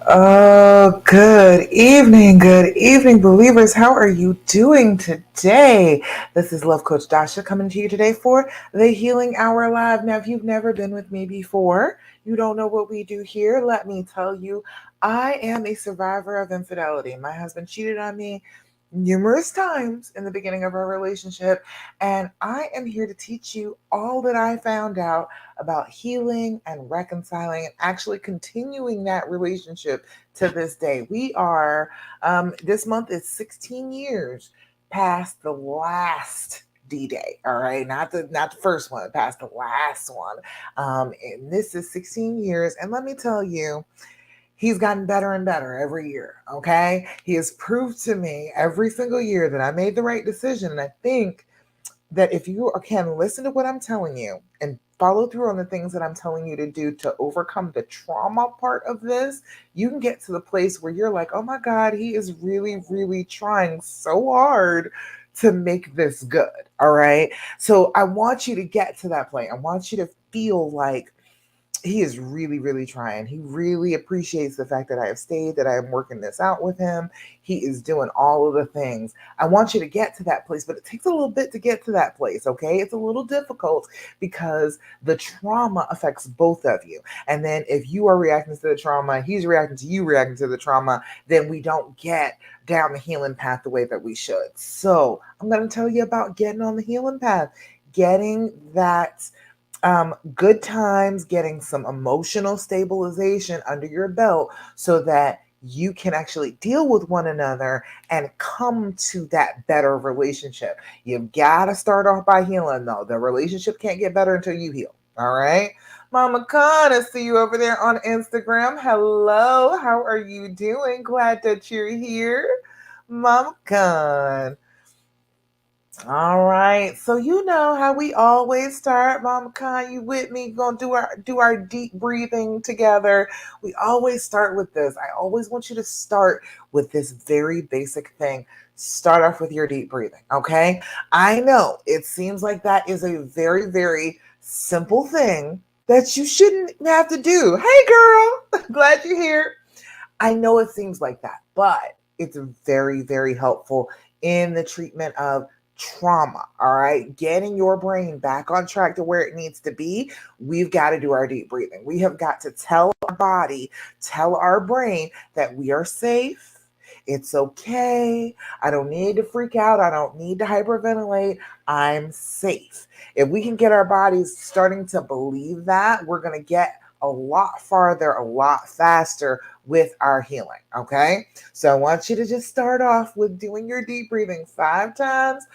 Oh, good evening, believers. How are you doing today? This is Love Coach Dasha coming to you today for the Healing Hour Live. Now, if you've never been with me before, you don't know what we do here. Let me tell you, I am a survivor of infidelity. My husband cheated on me numerous times in the beginning of our relationship, and I am here to teach you all that I found out about healing and reconciling and actually continuing that relationship to this day. We are, this month is 16 years past the last D-Day. All right, not the first one, past the last one. And this is 16 years, and let me tell you, he's gotten better and better every year. Okay, he has proved to me every single year that I made the right decision, and I think that if you can listen to what I'm telling you and follow through on the things that I'm telling you to do to overcome the trauma part of this, you can get to the place where you're like, oh my God, he is really, really trying so hard to make this good. All right. So I want you to get to that point. I want you to feel like he is really, really trying. He really appreciates the fact that I have stayed, that I am working this out with him. He is doing all of the things. I want you to get to that place, but it takes a little bit to get to that place, okay? It's a little difficult because the trauma affects both of you. And then if you are reacting to the trauma, he's reacting to you reacting to the trauma, then we don't get down the healing path the way that we should. So I'm going to tell you about getting on the healing path, getting that good times, getting some emotional stabilization under your belt so that you can actually deal with one another and come to that better relationship. You've got to start off by healing, though. The relationship can't get better until you heal. All right. Mama Khan, I see you over there on Instagram. Hello. How are you doing? Glad that you're here. Mama Khan. All right. So you know how we always start, Mama Khan. You with me? Gonna do our deep breathing together. We always start with this. I always want you to start with this very basic thing. Start off with your deep breathing. Okay. I know it seems like that is a very, very simple thing that you shouldn't have to do. Hey girl, glad you're here. I know it seems like that, but it's very, very helpful in the treatment of trauma. All right. Getting your brain back on track to where it needs to be. We've got to do our deep breathing. We have got to tell our body, tell our brain that we are safe. It's okay. I don't need to freak out. I don't need to hyperventilate. I'm safe. If we can get our bodies starting to believe that, we're going to get a lot farther, a lot faster with our healing. Okay. So I want you to just start off with doing your deep breathing 5 times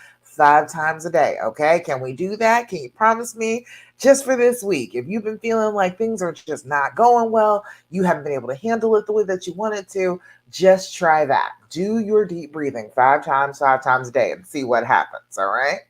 a day. Okay. Can we do that? Can you promise me just for this week? If you've been feeling like things are just not going well, you haven't been able to handle it the way that you wanted to, just try that. Do your deep breathing 5 times a day and see what happens. All right.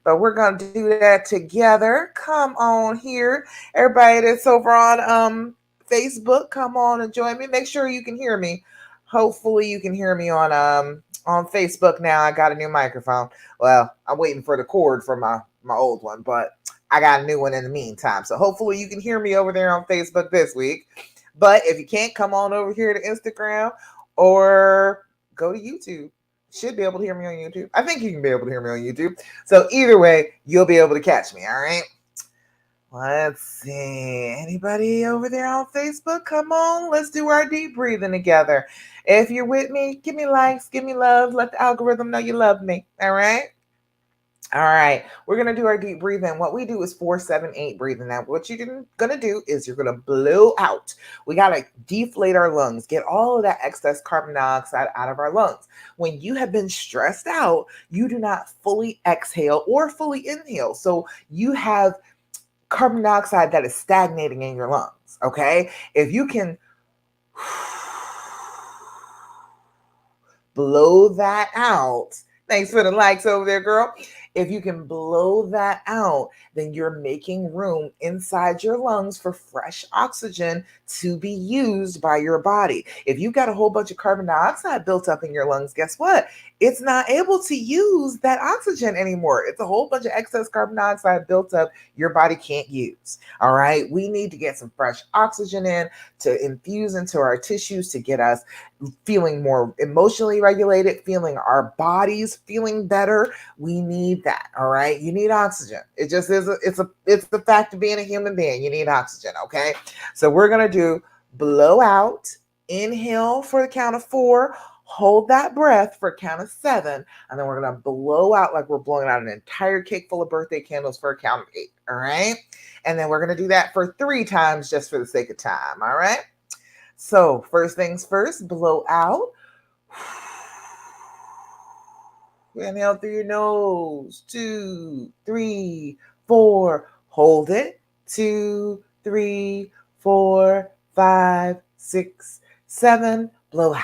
But we're going to do that together. Come on here. Everybody that's over on Facebook, come on and join me. Make sure you can hear me. Hopefully you can hear me on Facebook now. I got a new microphone. Well, I'm waiting for the cord for my old one, but I got a new one in the meantime. So hopefully you can hear me over there on Facebook this week. But if you can't, come on over here to Instagram or go to YouTube. Should be able to hear me on YouTube. I think you can be able to hear me on YouTube. So either way, you'll be able to catch me. All right. Let's see. Anybody over there on Facebook? Come on. Let's do our deep breathing together. If you're with me, give me likes, give me love. Let the algorithm know you love me. All right. All right, we're gonna do our deep breathing. What we do is 4-7-8 breathing. Now, what you're gonna do is you're gonna blow out. We gotta deflate our lungs, get all of that excess carbon dioxide out of our lungs. When you have been stressed out, you do not fully exhale or fully inhale. So you have carbon dioxide that is stagnating in your lungs. Okay, if you can blow that out. Thanks for the likes over there, girl. If you can blow that out, then you're making room inside your lungs for fresh oxygen to be used by your body. If you've got a whole bunch of carbon dioxide built up in your lungs, guess what? It's not able to use that oxygen anymore. It's a whole bunch of excess carbon dioxide built up your body can't use. All right. We need to get some fresh oxygen in to infuse into our tissues to get us feeling more emotionally regulated, feeling our bodies feeling better. We need that. All right. You need oxygen. It just is it's the fact of being a human being. You need oxygen. Okay. So we're gonna do blow out, inhale for the count of 4, hold that breath for a count of 7, and then we're gonna blow out like we're blowing out an entire cake full of birthday candles for a count of 8. All right. And then we're gonna do that for 3 times just for the sake of time. All right. So first things first, blow out. Inhale through your nose. 2, 3, 4. Hold it. 2, 3, 4, 5, 6, 7. Blow out.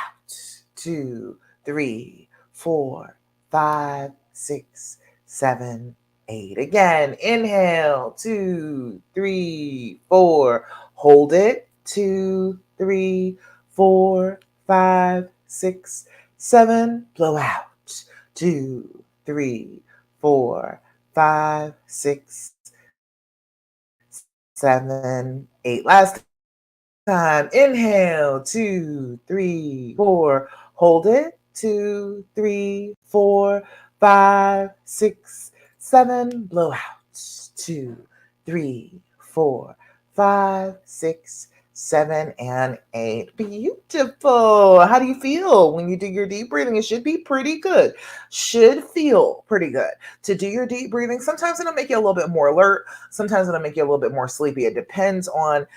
2, 3, 4, 5, 6, 7, 8. Again, inhale. 2, 3, 4. Hold it. 2, 3, 4, 5, 6, 7. Blow out. 2, 3, 4, 5, 6, 7, 8. Last time. Inhale. 2, 3, 4. Hold it. 2, 3, 4, 5, 6, 7. Blow out. 2, 3, 4, 5, 6, 7, and 8. Beautiful. How do you feel when you do your deep breathing? It should be pretty good. Should feel pretty good to do your deep breathing. Sometimes it'll make you a little bit more alert. Sometimes it'll make you a little bit more sleepy. It depends on,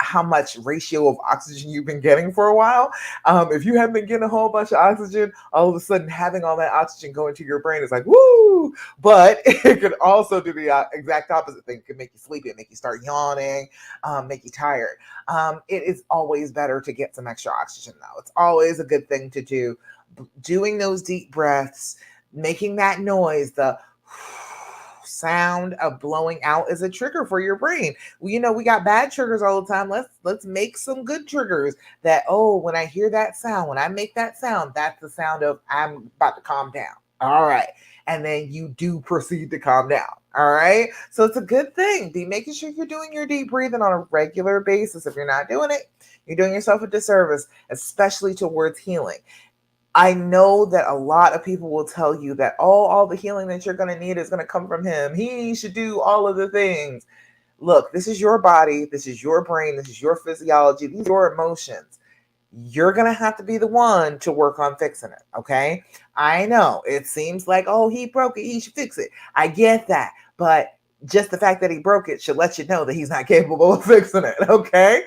how much ratio of oxygen you've been getting for a while. If you haven't been getting a whole bunch of oxygen, all of a sudden having all that oxygen go into your brain is like, woo! But it could also do the exact opposite thing. It could make you sleepy, make you start yawning, make you tired. It is always better to get some extra oxygen, though. It's always a good thing to do. Doing those deep breaths, making that noise, the sound of blowing out is a trigger for your brain. We got bad triggers all the time. Let's make some good triggers that, when I hear that sound, when I make that sound, that's the sound of I'm about to calm down. All right. And then you do proceed to calm down. All right. So it's a good thing. Be making sure you're doing your deep breathing on a regular basis. If you're not doing it, you're doing yourself a disservice, especially towards healing. I know that a lot of people will tell you that all the healing that you're going to need is going to come from him. He should do all of the things. Look, this is your body. This is your brain. This is your physiology. These are your emotions. You're going to have to be the one to work on fixing it. Okay. I know it seems like, he broke it. He should fix it. I get that. But just the fact that he broke it should let you know that he's not capable of fixing it. Okay.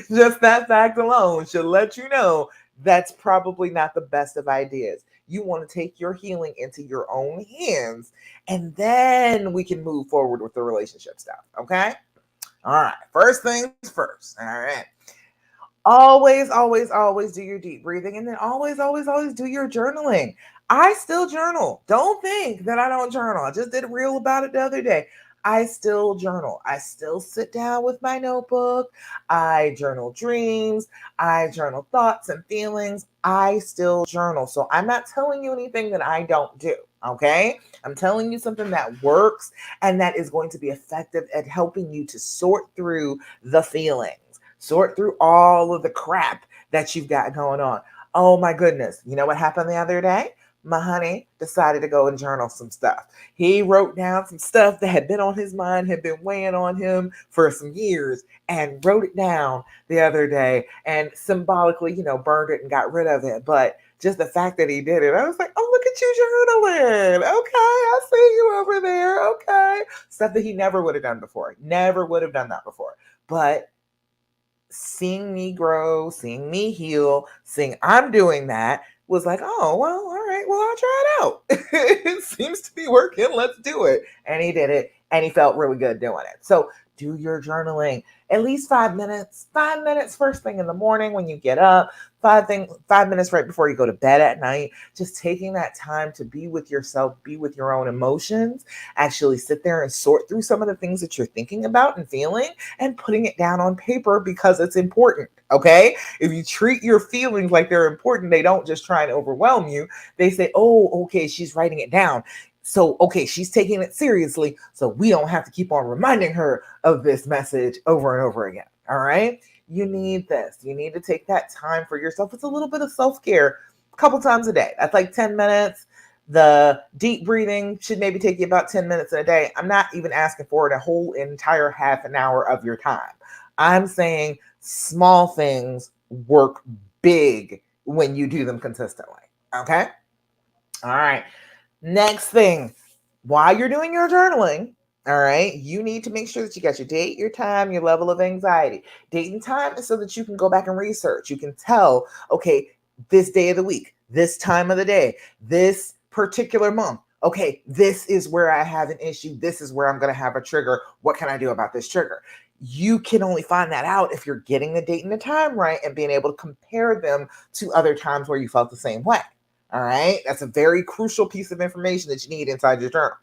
Just that fact alone should let you know that's probably not the best of ideas. You want to take your healing into your own hands, and then we can move forward with the relationship stuff. Okay. All right. First things first. All right. Always, always, always do your deep breathing, and then always, always, always do your journaling. I still journal. Don't think that I don't journal. I just did a reel about it the other day. I still journal. I still sit down with my notebook. I journal dreams. I journal thoughts and feelings. I still journal. So I'm not telling you anything that I don't do. Okay. I'm telling you something that works and that is going to be effective at helping you to sort through the feelings. Sort through all of the crap that you've got going on. Oh my goodness. You know what happened the other day? My honey decided to go and journal some stuff. He wrote down some stuff that had been on his mind, had been weighing on him for some years, and wrote it down the other day and symbolically, burned it and got rid of it. But just the fact that he did it, I was like, look at you journaling. Okay, I see you over there. Okay. Stuff that he never would have done before. Never would have done that before. But seeing me grow, seeing me heal, seeing I'm doing that was like, all right, well, I'll try it out. It seems to be working. Let's do it. And he did it. And he felt really good doing it. So do your journaling at least 5 minutes. 5 minutes first thing in the morning when you get up. 5 minutes right before you go to bed at night. Just taking that time to be with yourself, be with your own emotions, actually sit there and sort through some of the things that you're thinking about and feeling, and putting it down on paper because it's important. Okay, if you treat your feelings like they're important, they don't just try and overwhelm you. They say, oh, okay, she's writing it down. So, okay, she's taking it seriously. So we don't have to keep on reminding her of this message over and over again. All right. You need this. You need to take that time for yourself. It's a little bit of self care a couple times a day. That's like 10 minutes. The deep breathing should maybe take you about 10 minutes in a day. I'm not even asking for it a whole entire half an hour of your time. I'm saying small things work big when you do them consistently. Okay. All right. Next thing, while you're doing your journaling, all right, you need to make sure that you got your date, your time, your level of anxiety. Date and time is so that you can go back and research. You can tell, okay, this day of the week, this time of the day, this particular month. Okay, this is where I have an issue. This is where I'm going to have a trigger. What can I do about this trigger? You can only find that out if you're getting the date and the time right and being able to compare them to other times where you felt the same way. All right. That's a very crucial piece of information that you need inside your journal.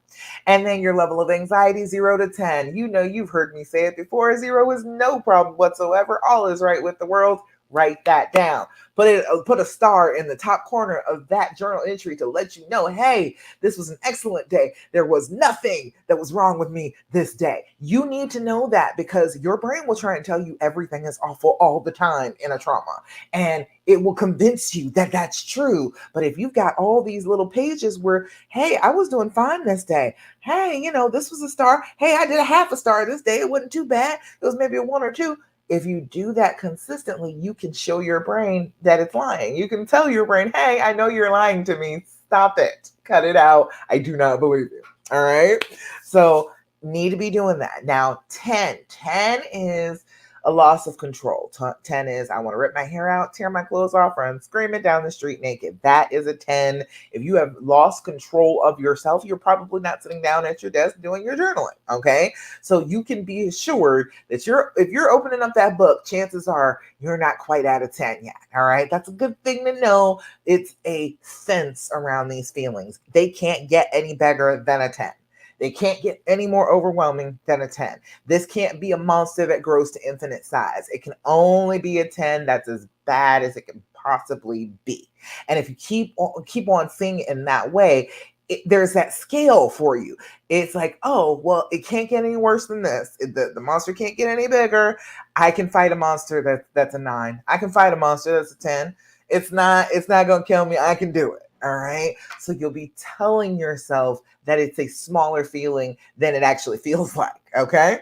And then your level of anxiety, 0 to 10. You know, you've heard me say it before. 0 is no problem whatsoever. All is right with the world. Write that down. Put a star in the top corner of that journal entry to let you know, hey, this was an excellent day. There was nothing that was wrong with me this day. You need to know that because your brain will try and tell you everything is awful all the time in a trauma. And it will convince you that that's true. But if you've got all these little pages where, hey, I was doing fine this day. Hey, this was a star. Hey, I did a half a star this day. It wasn't too bad. It was maybe a 1 or 2. If you do that consistently, you can show your brain that it's lying. You can tell your brain, hey, I know you're lying to me. Stop it. Cut it out. I do not believe you. All right. So need to be doing that. Now, 10. 10 is a loss of control. 10 is I want to rip my hair out, tear my clothes off, run screaming down the street naked. That is a 10. If you have lost control of yourself, you're probably not sitting down at your desk doing your journaling. Okay. So you can be assured that if you're opening up that book, chances are you're not quite at a 10 yet. All right. That's a good thing to know. It's a fence around these feelings. They can't get any bigger than a 10. They can't get any more overwhelming than a 10. This can't be a monster that grows to infinite size. It can only be a 10 that's as bad as it can possibly be. And if you keep on seeing it in that way, there's that scale for you. It's like, oh, well, it can't get any worse than this. The monster can't get any bigger. I can fight a monster that's a 9. I can fight a monster that's a 10. It's not going to kill me. I can do it. All right. So you'll be telling yourself that it's a smaller feeling than it actually feels like. Okay.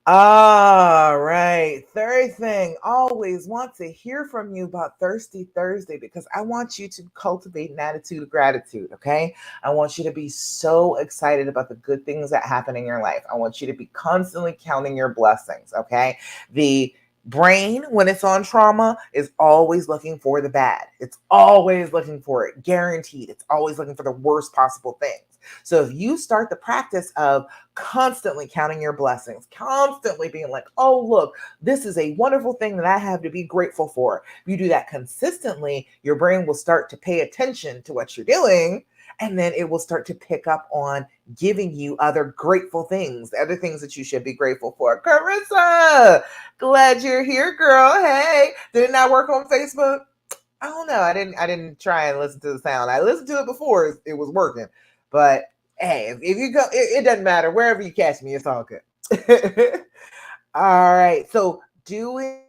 All right. Third thing, always want to hear from you about Thirsty Thursday because I want you to cultivate an attitude of gratitude. Okay. I want you to be so excited about the good things that happen in your life. I want you to be constantly counting your blessings. Okay. The brain, when it's on trauma, is always looking for the bad. It's always looking for it, guaranteed. It's always looking for the worst possible things. So if you start the practice of constantly counting your blessings, constantly being like, oh, look, this is a wonderful thing that I have to be grateful for. If you do that consistently, your brain will start to pay attention to what you're doing. And then it will start to pick up on giving you other grateful things, other things that you should be grateful for. Carissa, glad you're here, girl. Hey, did it not work on Facebook? I don't know. I didn't try and listen to the sound. I listened to it before it was working. But hey, if you go, it doesn't matter. Wherever you catch me, it's all good. All right. So doing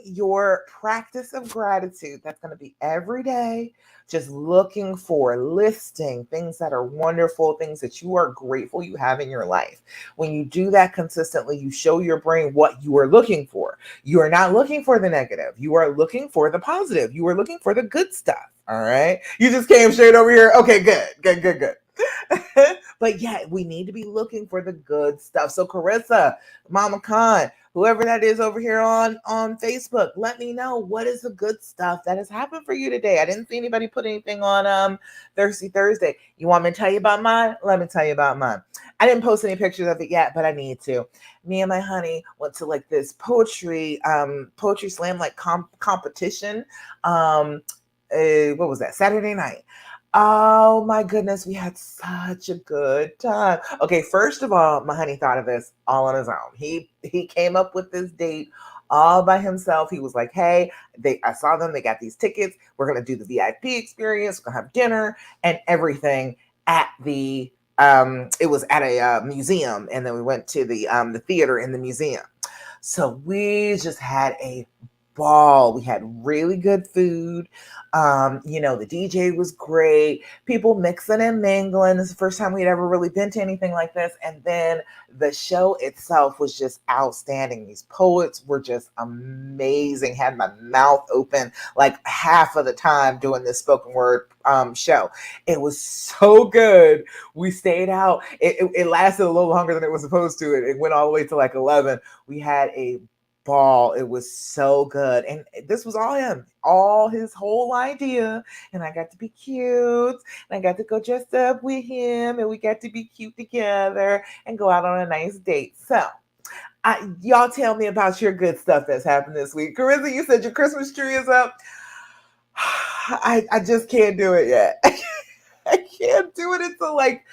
your practice of gratitude, that's going to be every day, just looking for, listing things that are wonderful, things that you are grateful you have in your life. When you do that consistently, you show your brain what you are looking for. You are not looking for the negative. You are looking for the positive. You are looking for the good stuff. All right. You just came straight over here. Okay, good. But yeah, we need to be looking for the good stuff. So Carissa, Mama Khan, whoever that is over here on Facebook, let me know what is the good stuff that has happened for you today. I didn't see anybody put anything on Thirsty Thursday. You want me to tell you about mine? Let me tell you about mine. I didn't post any pictures of it yet, but I need to. Me and my honey went to like this poetry slam like competition. What was that? Saturday night. Oh my goodness, we had such a good time. Okay, first of all, my honey thought of this all on his own. He came up with this date all by himself. He was like, "Hey, I saw them. They got these tickets. We're gonna do the VIP experience. We're gonna have dinner and everything at the It was at a museum, and then we went to the theater in the museum. So we just had a ball. We had really good food. The DJ was great. People mixing and mingling. This is the first time we'd ever really been to anything like this. And then the show itself was just outstanding. These poets were just amazing. Had my mouth open like half of the time doing this spoken word show. It was so good. We stayed out. It lasted a little longer than it was supposed to. It went all the way to like 11. We had a ball. It was so good. And this was all him, all his whole idea. And I got to be cute. And I got to go dress up with him. And we got to be cute together and go out on a nice date. So y'all tell me about your good stuff that's happened this week. Carissa, you said your Christmas tree is up. I just can't do it yet. I can't do it until like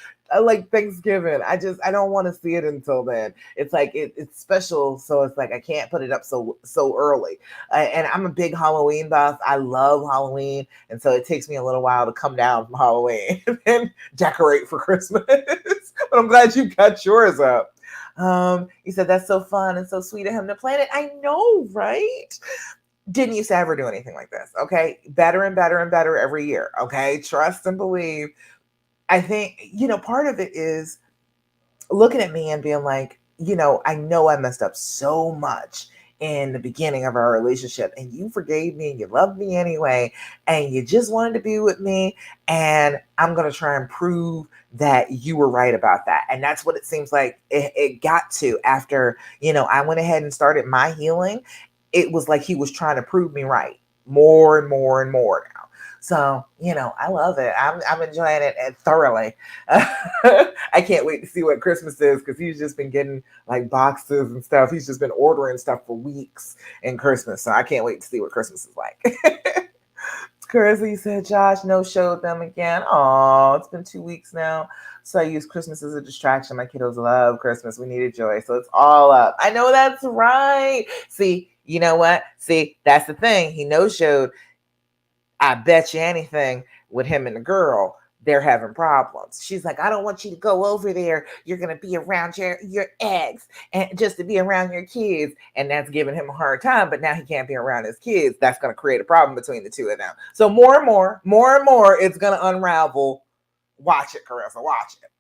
Thanksgiving. I don't want to see it until then. It's like it's special, so it's like I can't put it up so early. And I'm a big Halloween buff. I love Halloween, and so it takes me a little while to come down from Halloween and then decorate for Christmas. But I'm glad you got yours up. You said that's so fun and so sweet of him to plan it. I know, right? Didn't used to ever do anything like this. Okay, better and better and better every year. Okay, trust and believe. I think, part of it is looking at me and being like, I know I messed up so much in the beginning of our relationship, and you forgave me and you loved me anyway, and you just wanted to be with me. And I'm going to try and prove that you were right about that. And that's what it seems like it got to after, I went ahead and started my healing. It was like he was trying to prove me right more and more and more now. So, I love it. I'm enjoying it thoroughly. I can't wait to see what Christmas is because he's just been getting like boxes and stuff. He's just been ordering stuff for weeks in Christmas. So I can't wait to see what Christmas is like. Carissa said Josh no-showed them again. Oh, it's been 2 weeks now. So I use Christmas as a distraction. My kiddos love Christmas. We needed joy. So it's all up. I know that's right. See, you know what? See, that's the thing. He no-showed. I bet you anything with him and the girl, they're having problems. She's like, I don't want you to go over there. You're going to be around your ex and just to be around your kids. And that's giving him a hard time. But now he can't be around his kids. That's going to create a problem between the two of them. So more and more, it's going to unravel. Watch it, Carissa. Watch it.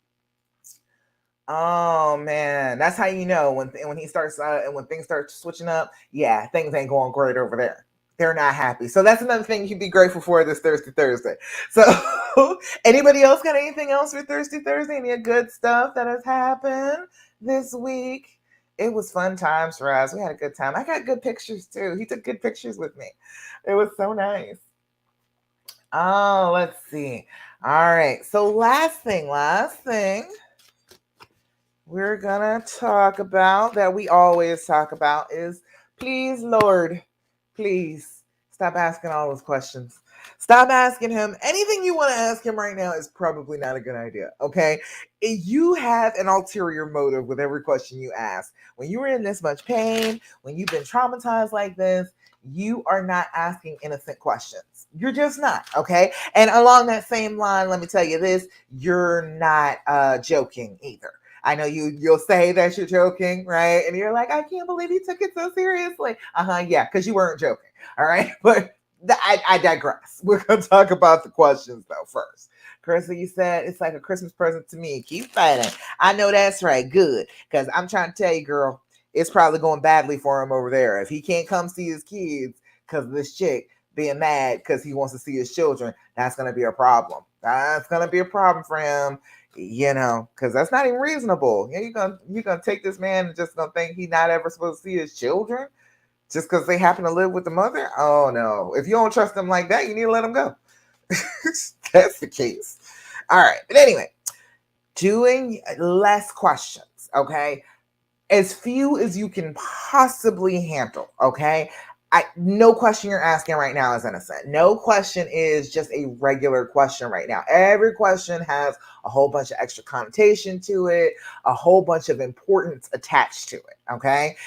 Oh man, that's how you know when he starts and when things start switching up. Yeah, things ain't going great over there. They're not happy. So that's another thing you'd be grateful for this Thirsty Thursday. So anybody else got anything else for Thirsty Thursday? Any good stuff that has happened this week? It was fun times for us. We had a good time. I got good pictures too. He took good pictures with me. It was so nice. Oh, let's see. All right. So last thing we're gonna talk about that we always talk about is please, Lord, please stop asking all those questions. Stop asking him anything you want to ask him right now is probably not a good idea. Okay, you have an ulterior motive with every question you ask. When you are in this much pain, when you've been traumatized like this, you are not asking innocent questions. You're just not. Okay, and along that same line, let me tell you this: you're not joking either. I know you'll say that you're joking, right? And you're like, I can't believe he took it so seriously. Yeah, because you weren't joking. All right. But I digress. We're gonna talk about the questions though first. Carissa, you said it's like a Christmas present to me. Keep fighting. I know that's right. Good. Because I'm trying to tell you, girl, it's probably going badly for him over there. If he can't come see his kids because of this chick being mad because he wants to see his children, that's gonna be a problem. That's gonna be a problem for him, because that's not even reasonable. You're gonna take this man and just gonna think he's not ever supposed to see his children just because they happen to live with the mother. Oh no! If you don't trust them like that, you need to let them go. That's the case. All right, but anyway, doing less questions. Okay, as few as you can possibly handle. Okay. No question you're asking right now is innocent. No question is just a regular question right now. Every question has a whole bunch of extra connotation to it, a whole bunch of importance attached to it. Okay.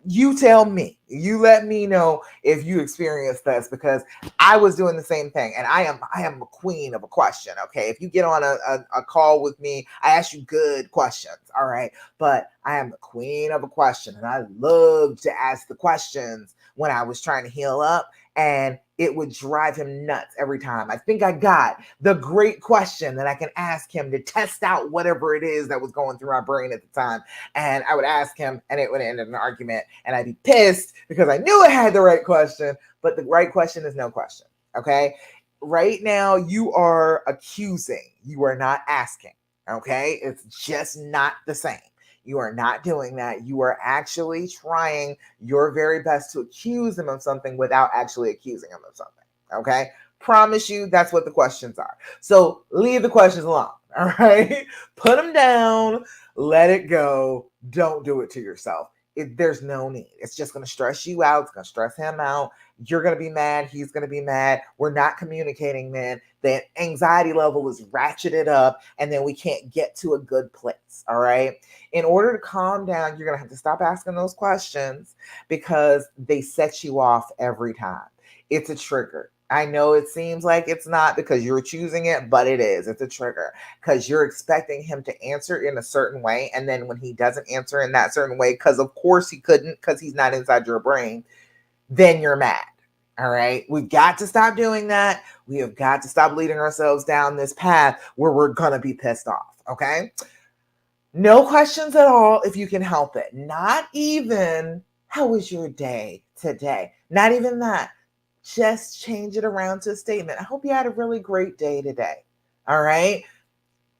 You tell me, you let me know if you experienced this, because I was doing the same thing, and I am a queen of a question. Okay, if you get on a call with me, I ask you good questions, all right, but I am the queen of a question, and I love to ask the questions when I was trying to heal up, and it would drive him nuts every time. I think I got the great question that I can ask him to test out whatever it is that was going through my brain at the time. And I would ask him, and it would end in an argument, and I'd be pissed because I knew I had the right question, but the right question is no question. Okay. Right now, you are accusing, you are not asking. Okay. It's just not the same. You are not doing that. You are actually trying your very best to accuse him of something without actually accusing him of something. Okay. Promise you that's what the questions are. So leave the questions alone. All right. Put them down. Let it go. Don't do it to yourself. There's no need. It's just going to stress you out. It's going to stress him out. You're going to be mad. He's going to be mad. We're not communicating, man. The anxiety level is ratcheted up, and then we can't get to a good place. All right. In order to calm down, you're going to have to stop asking those questions because they set you off every time. It's a trigger. I know it seems like it's not because you're choosing it, but it is. It's a trigger because you're expecting him to answer in a certain way. And then when he doesn't answer in that certain way, because of course he couldn't, because he's not inside your brain, then you're mad. All right. We've got to stop doing that. We have got to stop leading ourselves down this path where we're going to be pissed off. Okay. No questions at all if you can help it. Not even, how was your day today? Not even that. Just change it around to a statement. I hope you had a really great day today. All right.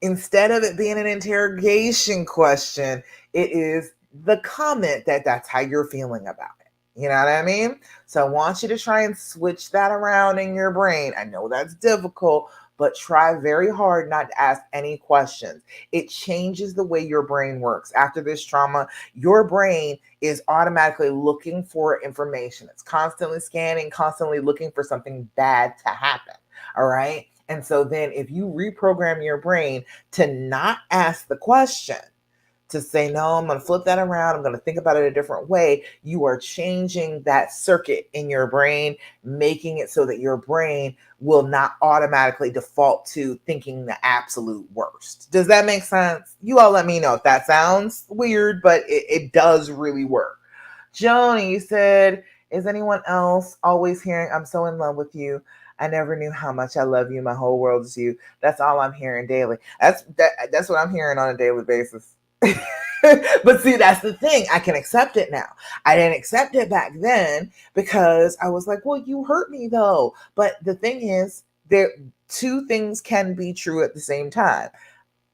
Instead of it being an interrogation question, it is the comment that's how you're feeling about it. You know what I mean? So I want you to try and switch that around in your brain. I know that's difficult, but try very hard not to ask any questions. It changes the way your brain works. After this trauma, your brain is automatically looking for information. It's constantly scanning, constantly looking for something bad to happen. All right. And so then if you reprogram your brain to not ask the question, to say, no, I'm going to flip that around. I'm going to think about it a different way. You are changing that circuit in your brain, making it so that your brain will not automatically default to thinking the absolute worst. Does that make sense? You all let me know if that sounds weird, but it does really work. Joni said, is anyone else always hearing, I'm so in love with you. I never knew how much I love you. My whole world is you. That's all I'm hearing daily. That's what I'm hearing on a daily basis. But see, that's the thing. I can accept it now. I didn't accept it back then because I was like, well, you hurt me though. But the thing is, there two things can be true at the same time.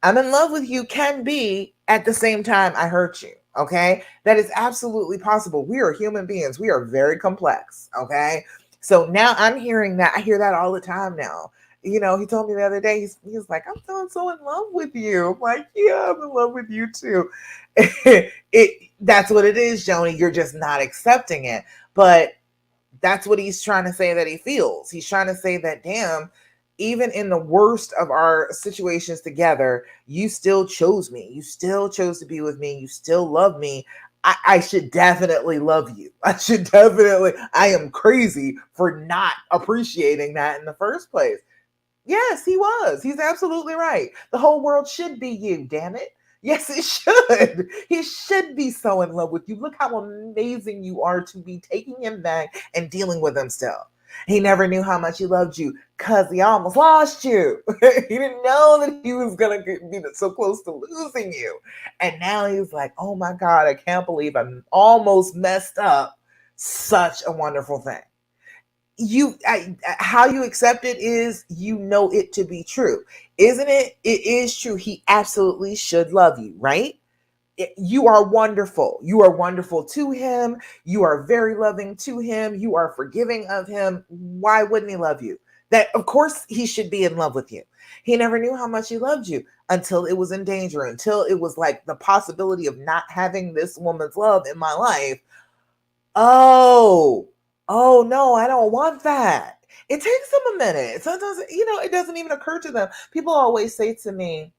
I'm in love with you can be at the same time I hurt you. Okay. That is absolutely possible. We are human beings. We are very complex. Okay. So now I'm hearing that. I hear that all the time now. He told me the other day, he's like, I'm feeling so in love with you. I'm like, yeah, I'm in love with you too. That's what it is, Joni. You're just not accepting it. But that's what he's trying to say that he feels. He's trying to say that, damn, even in the worst of our situations together, you still chose me. You still chose to be with me. You still love me. I should definitely love you. I am crazy for not appreciating that in the first place. Yes, he was. He's absolutely right. The whole world should be you, damn it. Yes, it should. He should be so in love with you. Look how amazing you are to be taking him back and dealing with him still. He never knew how much he loved you because he almost lost you. He didn't know that he was going to be so close to losing you. And now he's like, oh my God, I can't believe I'm almost messed up. Such a wonderful thing. how you accept it is you know it to be true, isn't it? It is true. He absolutely should love you, right? You are wonderful. You are wonderful to him. You are very loving to him. You are forgiving of him. Why wouldn't he love you? That of course he should be in love with you. He never knew how much he loved you until it was in danger, until it was like the possibility of not having this woman's love in my life. Oh, oh no, I don't want that. It takes them a minute. Sometimes, it doesn't even occur to them. People always say to me,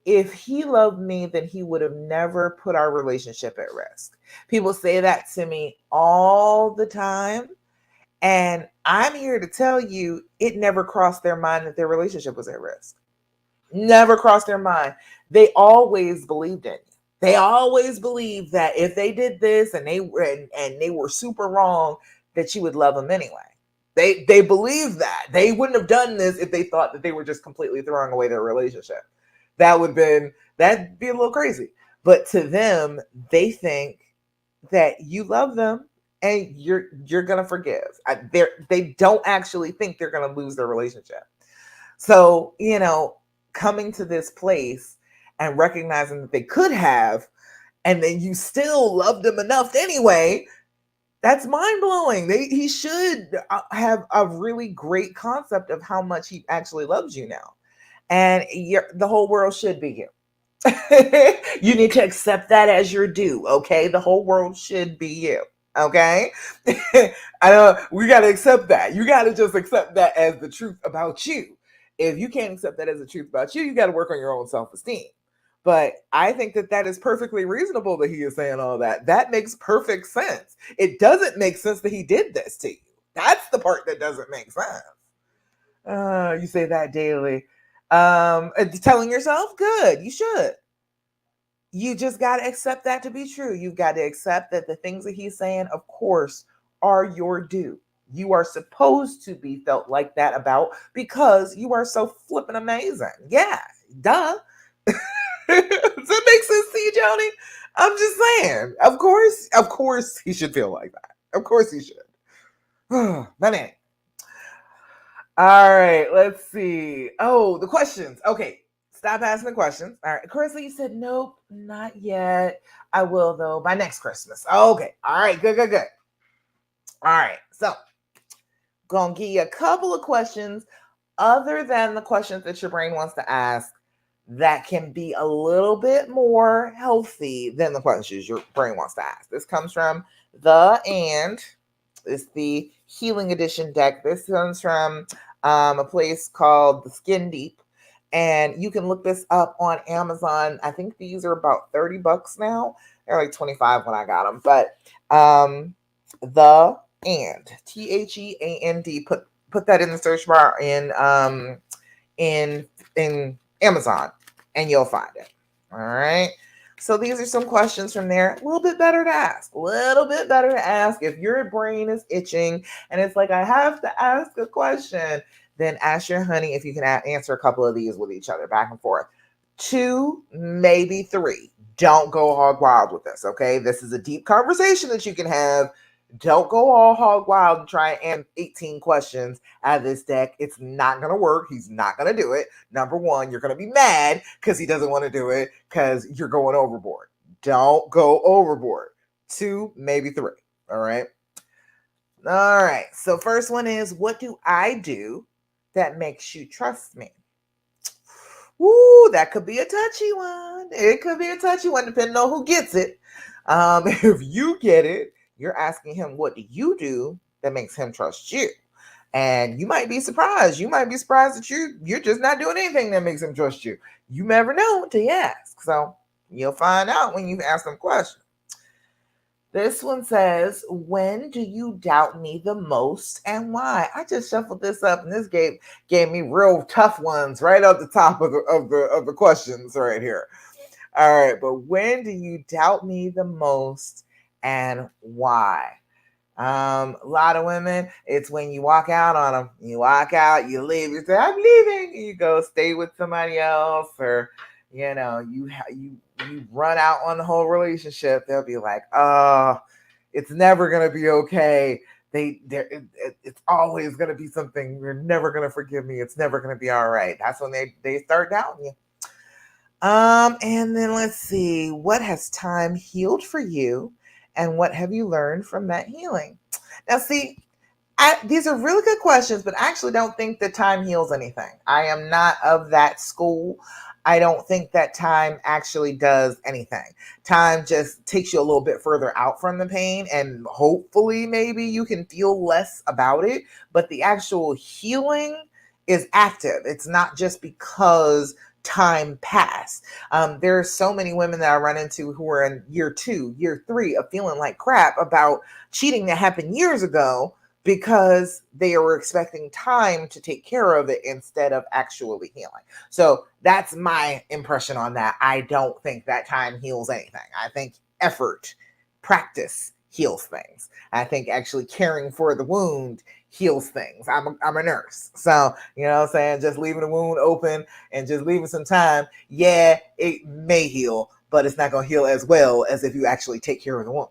if he loved me, then he would have never put our relationship at risk. People say that to me all the time. And I'm here to tell you, it never crossed their mind that their relationship was at risk. Never crossed their mind. They always believed in you. They always believed that if they did this and they were super wrong, that you would love them anyway. They believed that. They wouldn't have done this if they thought that they were just completely throwing away their relationship. That'd be a little crazy. But to them, they think that you love them and you're gonna forgive. They don't actually think they're gonna lose their relationship. So, coming to this place and recognizing that they could have, and then you still loved them enough anyway, that's mind blowing. He should have a really great concept of how much he actually loves you now. And the whole world should be you. You need to accept that as your due, okay? The whole world should be you, okay? I know we got to accept that. You got to just accept that as the truth about you. If you can't accept that as the truth about you, you got to work on your own self-esteem. But I think that that is perfectly reasonable that he is saying all that. That makes perfect sense. It doesn't make sense that he did this to you. That's the part that doesn't make sense. You say that daily. Telling yourself, good, you should. You just got to accept that to be true. You've got to accept that the things that he's saying, of course, are your due. You are supposed to be felt like that about because you are so flippin' amazing. Yeah, duh. Does that make sense to you, Joni? I'm just saying. Of course, he should feel like that. Of course, he should. But anyway. All right, let's see. Oh, the questions. Okay, stop asking the questions. All right, Carissa, you said nope, not yet. I will though by next Christmas. Okay, all right, good. All right, so gonna give you a couple of questions other than the questions that your brain wants to ask that can be a little bit more healthy than the questions your brain wants to ask. This comes from it's the Healing Edition deck. This comes from a place called the Skin Deep. And you can look this up on Amazon. I think these are about $30 now. They're like 25 when I got them. But the and THEAND. Put that in the search bar in Amazon, and you'll find it. All right. So these are some questions from there. A little bit better to ask. A little bit better to ask if your brain is itching and it's like, I have to ask a question. Then ask your honey if you can answer a couple of these with each other, back and forth. 2, maybe 3. Don't go hog wild with this, okay? This is a deep conversation that you can have. Don't go all hog wild and try and answer 18 questions out of this deck. It's not going to work. He's not going to do it. Number one, you're going to be mad because he doesn't want to do it because you're going overboard. Don't go overboard. 2, maybe 3. All right. All right. So first one is, what do I do that makes you trust me? Ooh, that could be a touchy one. It could be a touchy one depending on who gets it. If you get it, you're asking him, what do you do that makes him trust you? And you might be surprised. You might be surprised that you're just not doing anything that makes him trust you. You never know until you ask. So you'll find out when you ask them questions. This one says, when do you doubt me the most and why? I just shuffled this up and this gave me real tough ones right up the top of the questions right here. All right, but when do you doubt me the most and why? A lot of women, it's when you walk out on them. You walk out, you leave, you say, I'm leaving. You go stay with somebody else, or you run out on the whole relationship. They'll be like, oh, it's never gonna be okay. it's always going to be something. You're never going to forgive me. It's never going to be all right. That's when they start doubting you. And then let's see, what has time healed for you, and what have you learned from that healing? Now, see, these are really good questions, but I actually don't think that time heals anything. I am not of that school. I don't think that time actually does anything. Time just takes you a little bit further out from the pain, and hopefully, maybe you can feel less about it. But the actual healing is active. It's not just because time passed. There are so many women that I run into who are in year 2, year 3 of feeling like crap about cheating that happened years ago because they were expecting time to take care of it instead of actually healing. So that's my impression on that. I don't think that time heals anything. I think effort, practice heals things. I think actually caring for the wound heals things. I'm a nurse. So, you know what I'm saying? Just leaving the wound open and just leaving some time, yeah, it may heal, but it's not going to heal as well as if you actually take care of the wound.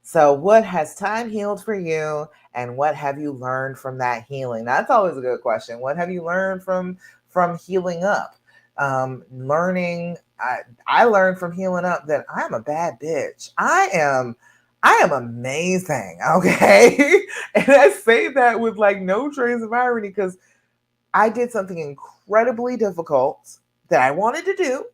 So, what has time healed for you, and what have you learned from that healing? That's always a good question. What have you learned from healing up? I learned from healing up that I'm a bad bitch. I am amazing. Okay, and I say that with like no trace of irony because I did something incredibly difficult that I wanted to do,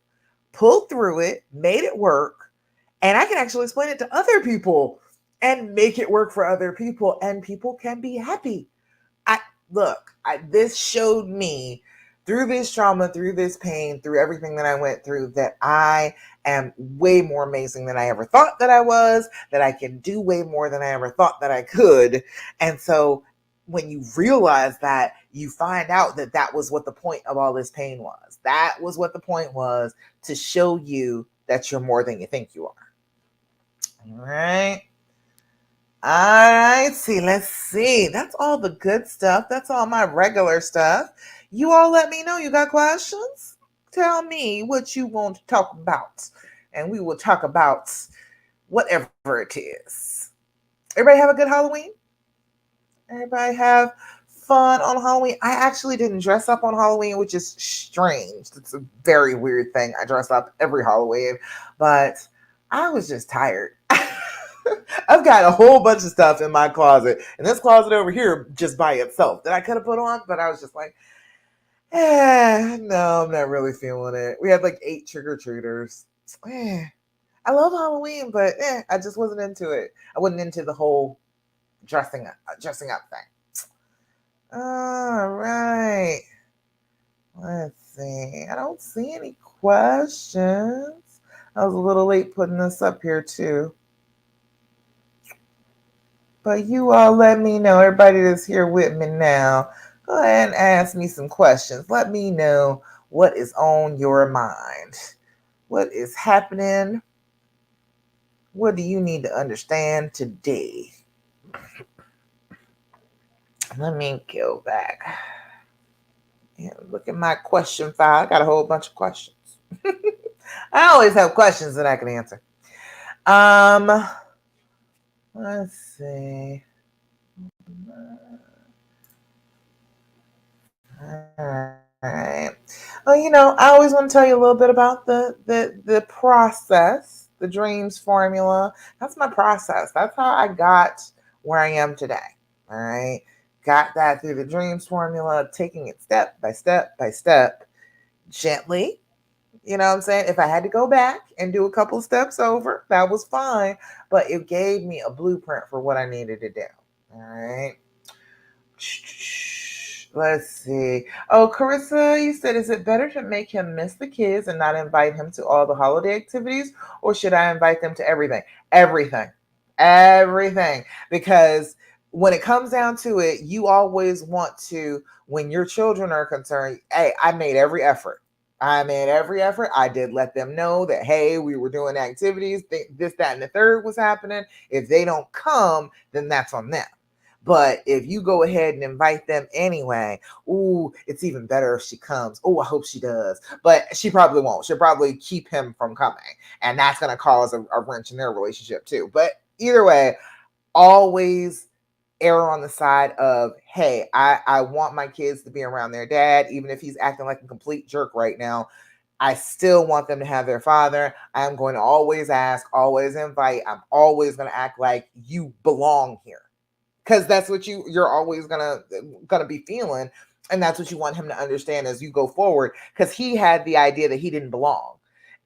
pulled through it, made it work, and I can actually explain it to other people and make it work for other people, and people can be happy. I this showed me through this trauma, through this pain, through everything that I went through, that I am way more amazing than I ever thought that I was, that I can do way more than I ever thought that I could. And so when you realize that, you find out that that was what the point of all this pain was. That was what the point was, to show you that you're more than you think you are. All right. All right, let's see. That's all the good stuff. That's all my regular stuff. You all let me know. You got questions? Tell me what you want to talk about, and we will talk about whatever it is. Everybody have a good Halloween? Everybody have fun on Halloween? I actually didn't dress up on Halloween, which is strange. It's a very weird thing. I dress up every Halloween, but I was just tired. I've got a whole bunch of stuff in my closet, and this closet over here just by itself that I could have put on, but I was just like, no, I'm not really feeling it. We had like 8 trick-or-treaters. I love Halloween, but I just wasn't into it. I wasn't into the whole dressing up thing. All right. Let's see. I don't see any questions. I was a little late putting this up here too. But you all let me know, everybody that's here with me now, go ahead and ask me some questions. Let me know what is on your mind. What is happening? What do you need to understand today? Let me go back and look at my question file. I got a whole bunch of questions. I always have questions that I can answer. Let's see. All right. Well, I always want to tell you a little bit about the process, the dreams formula. That's my process. That's how I got where I am today. All right. Got that through the dreams formula, taking it step by step by step, gently. You know what I'm saying? If I had to go back and do a couple steps over, that was fine. But it gave me a blueprint for what I needed to do. All right. Let's see. Oh, Carissa, you said, is it better to make him miss the kids and not invite him to all the holiday activities? Or should I invite them to everything? Everything. Everything. Because when it comes down to it, you always want to, when your children are concerned, hey, I made every effort. I did let them know that, hey, we were doing activities, this, that, and the third was happening. If they don't come, then that's on them. But if you go ahead and invite them anyway, ooh, it's even better if she comes. Oh, I hope she does. But she probably won't. She'll probably keep him from coming. And that's going to cause a wrench in their relationship too. But either way, always err on the side of, hey, I want my kids to be around their dad, even if he's acting like a complete jerk right now. I still want them to have their father. I'm going to always ask, always invite. I'm always going to act like you belong here, because that's what you're always gonna be feeling, and that's what you want him to understand as you go forward, because he had the idea that he didn't belong.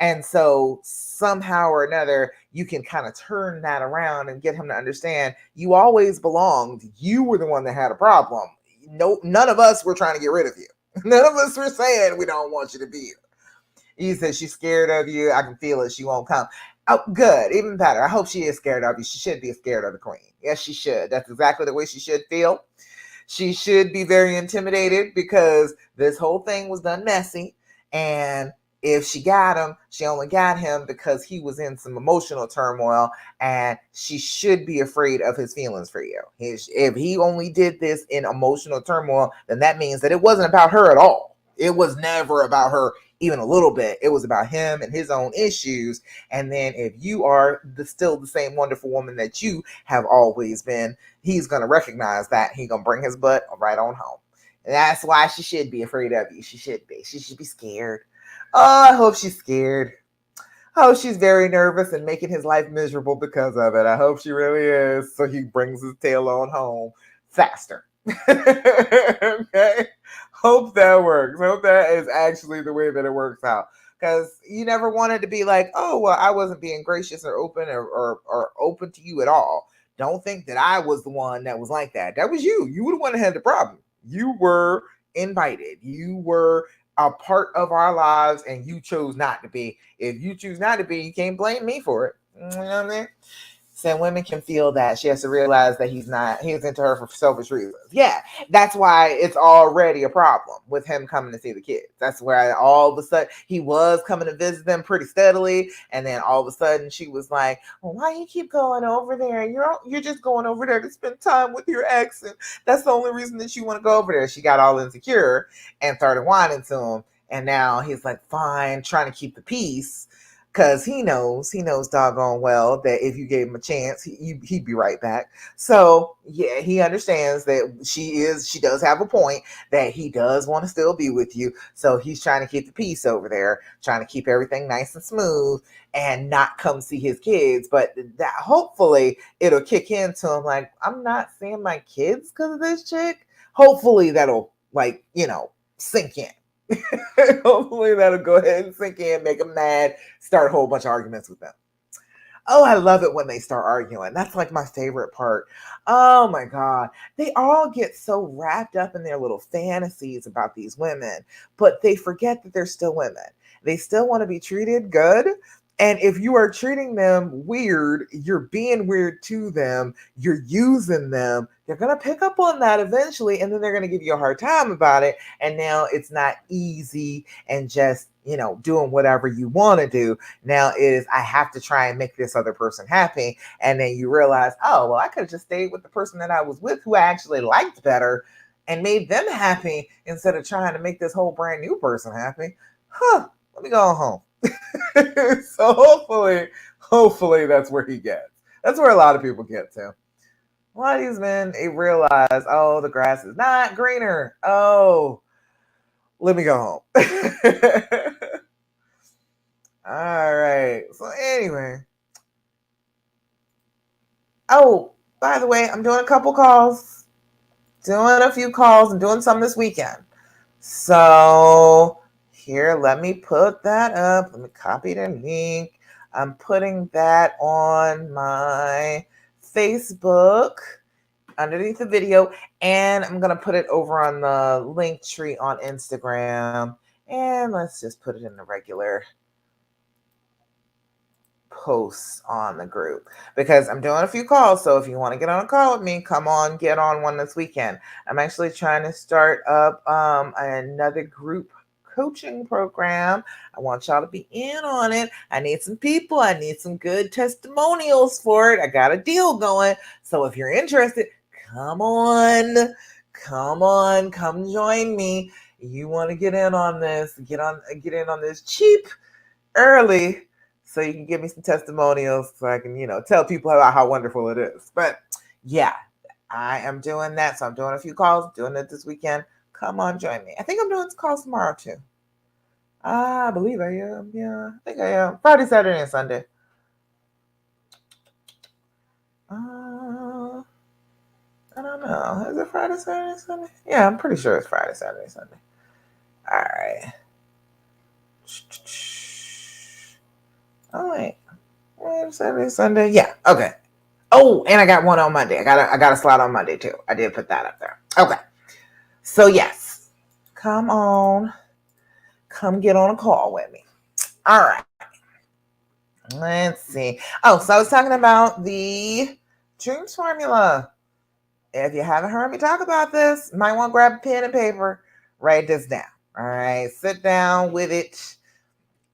And so somehow or another you can kind of turn that around and get him to understand you always belonged. You were the one that had a problem. No, none of us were trying to get rid of you. None of us were saying we don't want you to be here. He said she's scared of you. I can feel it. She won't come. Oh, good. Even better. I hope she is scared of you. She should be scared of the queen. Yes, she should. That's exactly the way she should feel. She should be very intimidated because this whole thing was done messy. And if she got him, she only got him because he was in some emotional turmoil, and she should be afraid of his feelings for you. If he only did this in emotional turmoil, then that means that it wasn't about her at all. It was never about her even a little bit. It was about him and his own issues. And then if you are still the same wonderful woman that you have always been, he's going to recognize that. He's going to bring his butt right on home. And that's why she should be afraid of you. She should be. She should be scared. Oh, I hope she's scared. I hope she's very nervous and making his life miserable because of it. I hope she really is. So he brings his tail on home faster. Okay. Hope that works. Hope that is actually the way that it works out. Because you never wanted to be like, oh, well, I wasn't being gracious or open or open to you at all. Don't think that I was the one that was like that. That was you. You were the one that had the problem. You were invited. You were a part of our lives, and you chose not to be. If you choose not to be, you can't blame me for it. You know what I mean? So women can feel that. She has to realize that he's into her for selfish reasons. Yeah, that's why it's already a problem with him coming to see the kids. That's where all of a sudden he was coming to visit them pretty steadily, and then all of a sudden she was like, well, why you keep going over there? You're just going over there to spend time with your ex, and that's the only reason that you want to go over there. She got all insecure and started whining to him, and now he's like, fine, trying to keep the peace, because he knows doggone well that if you gave him a chance, he'd be right back. So yeah, he understands that she does have a point, that he does want to still be with you. So he's trying to keep the peace over there, trying to keep everything nice and smooth and not come see his kids. But that hopefully it'll kick into him like, I'm not seeing my kids because of this chick. Hopefully that'll sink in. Hopefully that'll go ahead and sink in, make them mad, start a whole bunch of arguments with them. Oh, I love it when they start arguing. That's like my favorite part. Oh my God. They all get so wrapped up in their little fantasies about these women, but they forget that they're still women. They still want to be treated good. And if you are treating them weird, you're being weird to them, you're using them, they're going to pick up on that eventually. And then they're going to give you a hard time about it. And now it's not easy and just, doing whatever you want to do. Now is, I have to try and make this other person happy. And then you realize, oh, well, I could have just stayed with the person that I was with, who I actually liked better, and made them happy instead of trying to make this whole brand new person happy. Let me go home. So hopefully that's where he gets. That's where a lot of people get to. A lot of these men, they realize, oh, the grass is not greener. Oh, let me go home. All right. So anyway. Oh, by the way, I'm doing a couple calls. Doing a few calls and doing some this weekend. So here, let me put that up. Let me copy the link. I'm putting that on my Facebook underneath the video, and I'm going to put it over on the link tree on Instagram. And let's just put it in the regular posts on the group, because I'm doing a few calls. So if you want to get on a call with me, come on, get on one this weekend. I'm actually trying to start up another group coaching program. I want y'all to be in on it. I need some people. I need some good testimonials for it. I got a deal going. So if you're interested, come on, come join me. You want to get in on this, get in on this cheap early, so you can give me some testimonials so I can, tell people about how wonderful it is. But Yeah, I am doing that. So I'm doing a few calls, doing it this weekend. Come on, join me. I think I'm doing calls tomorrow too. I believe I am. Yeah, I think I am. Friday, Saturday, and Sunday. Uh, I don't know. Is it Friday, Saturday, Sunday? Yeah, I'm pretty sure it's Friday, Saturday, Sunday. All right. Oh wait, Saturday, Sunday. Yeah. Okay. Oh, and I got one on Monday. I got a slot on Monday too. I did put that up there. Okay. So yes, come on, come get on a call with me. All right. Let's see. Oh, so I was talking about the dreams formula. If you haven't heard me talk about this, you might want to grab a pen and paper, write this down. All right, sit down with it.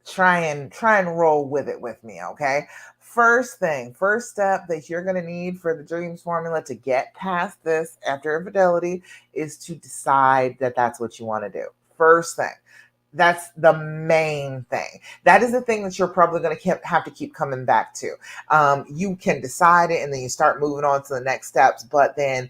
Try and roll with it with me, okay? First step that you're going to need for the dreams formula to get past this after infidelity is to decide that that's what you want to do. First thing. That's the main thing. That is the thing that you're probably going to have to keep coming back to. You can decide it and then you start moving on to the next steps, but then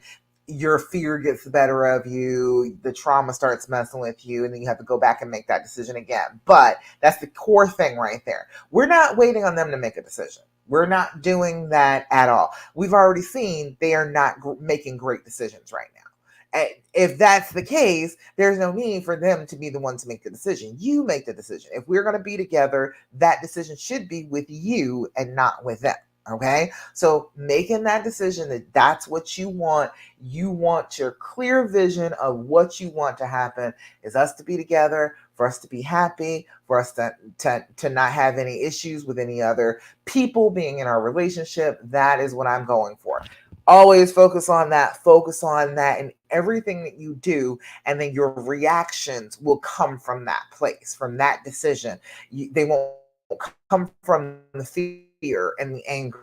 your fear gets the better of you, the trauma starts messing with you, and then you have to go back and make that decision again. But that's the core thing right there. We're not waiting on them to make a decision. We're not doing that at all. We've already seen they are not making great decisions right now. If that's the case, there's no need for them to be the one to make the decision. You make the decision. If we're going to be together, that decision should be with you and not with them. Okay. So making that decision that that's what you want your clear vision of what you want to happen is us to be together, for us to be happy, for us to not have any issues with any other people being in our relationship. That is what I'm going for. Always focus on that in everything that you do, and then your reactions will come from that place, from that decision. They won't come from the fear and the anger